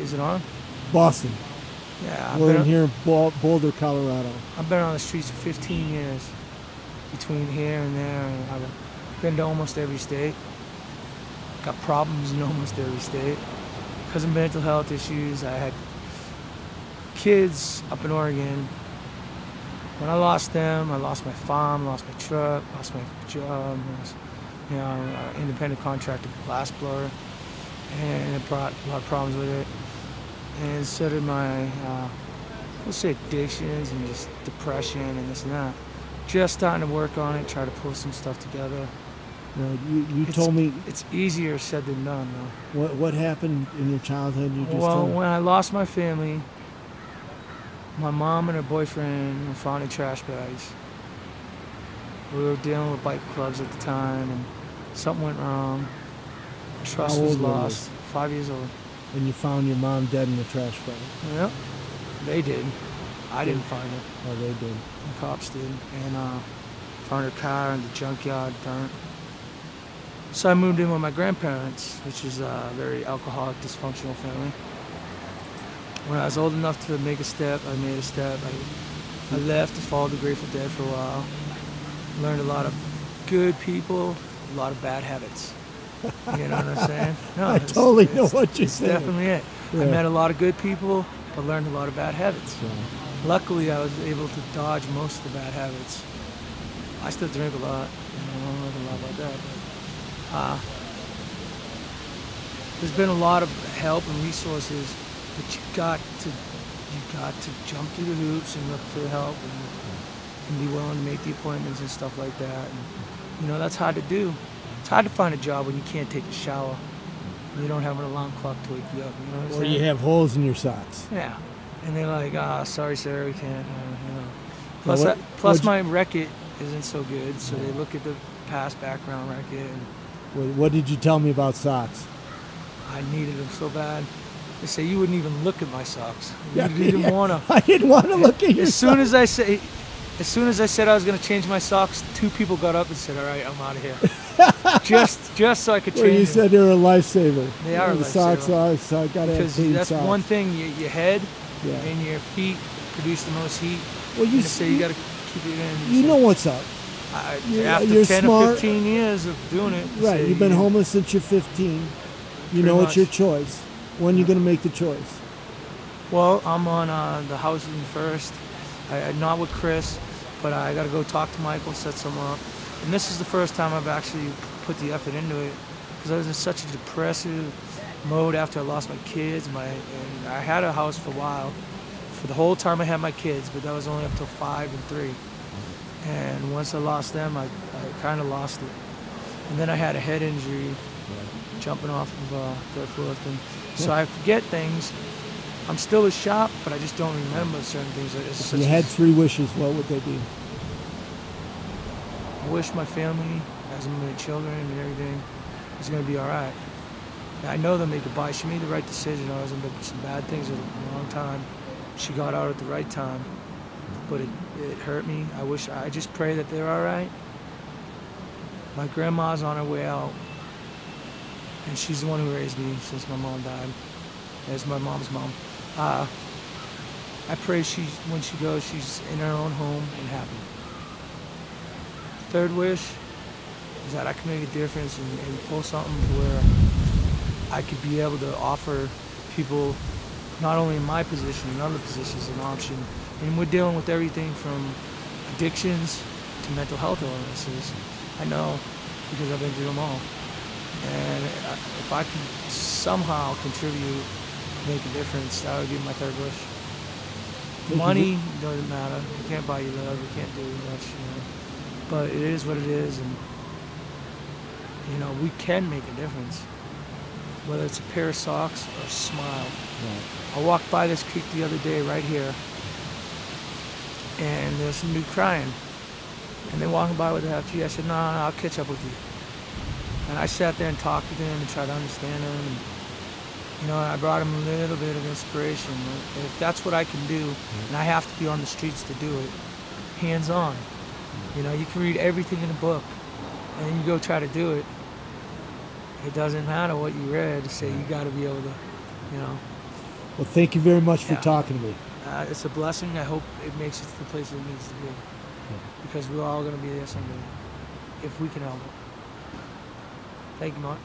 Is it on? Boston. Yeah, We're in here in Boulder, Colorado. I've been on the streets for 15 years, between here and there, and I've been to almost every state. Got problems in almost every state. Because of mental health issues, I had kids up in Oregon. When I lost them, I lost my farm, lost my truck, lost my job, lost, independent contractor glass blower, and it brought a lot of problems with it. And so did my, let's say, addictions and just depression and this and that. Just starting to work on it, try to pull some stuff together. You told me it's easier said than done, though. What happened in your childhood? You just well, when I lost my family, my mom and her boyfriend were found in trash bags. We were dealing with bike clubs at the time, and something went wrong. Trust was lost. 5 years old. And you found your mom dead in the trash bag. Yep, they did. I didn't find her. Oh, they did. The cops did, and found her car in the junkyard, burnt. So I moved in with my grandparents, which is a very alcoholic, dysfunctional family. When I was old enough to make a step, I made a step. I left to follow the Grateful Dead for a while. Learned a lot of good people, a lot of bad habits. You know what I'm saying? No, I totally know what you're saying. It's definitely it. Yeah. I met a lot of good people, but learned a lot of bad habits. Yeah. Luckily, I was able to dodge most of the bad habits. I still drink a lot. I don't know a lot about that. But, there's been a lot of help and resources, but you got to jump through the hoops and look for help and be willing to make the appointments and stuff like that. And, that's hard to do. It's hard to find a job when you can't take a shower. You don't have an alarm clock to wake you up. You know what I'm saying? Or you have holes in your socks. Yeah. And they're like, sorry, sir, we can't, Plus, my record isn't so good, so they look at the past background record. And what did you tell me about socks? I needed them so bad. They say you wouldn't even look at my socks. You didn't want to. I didn't want to look at your socks. As soon as I said I was going to change my socks, 2 people got up and said, "All right, I'm out of here." just so I could change them. You said they're a lifesaver. They are a lifesaver. Socks, I got to have clean that's socks. One thing. Your head and your feet produce the most heat. Well, you got to keep it in. You know what's up. After 10 or 15 years of doing it. Right, you've been homeless since you're 15. You know it's your choice. When are you going to make the choice? Well, I'm on the housing first. Not with Chris, but I got to go talk to Michael, set some up. And this is the first time I've actually put the effort into it, because I was in such a depressive mode after I lost my kids. And I had a house for a while. For the whole time I had my kids, but that was only up till 5 and 3. And once I lost them, I kind of lost it. And then I had a head injury jumping off of third floor thing. So I forget things. I'm still as sharp, but I just don't remember certain things. If you had 3 wishes, what would they be? I wish my family, as my children and everything, is going to be all right. I know they'll make it by. She made the right decision. I was into some bad things at a long time. She got out at the right time, but it hurt me. I just pray that they're all right. My grandma's on her way out, and she's the one who raised me since my mom died. As my mom's mom. I pray when she goes, she's in her own home and happy. Third wish is that I can make a difference and pull something to where I could be able to offer people, not only in my position, in other positions, an option. And we're dealing with everything from addictions to mental health illnesses. I know, because I've been through them all. And if I can somehow contribute, make a difference, that would be my third wish. Money doesn't matter. You can't buy your love. You can't do much, But it is what it is, and we can make a difference. Whether it's a pair of socks or a smile. Right. I walked by this creek the other day right here, and there's some dude crying. And they're walking by with a half G. I said, no, I'll catch up with you. And I sat there and talked with him and tried to understand him. And, I brought him a little bit of inspiration. If that's what I can do, and I have to be on the streets to do it, hands-on. You can read everything in a book, and then you go try to do it. It doesn't matter what you read. Say you got to be able to, Well, thank you very much for Yeah. talking to me. It's a blessing. I hope it makes it to the place it needs to be. Because we're all going to be there someday, if we can help it. Thank you, Mark.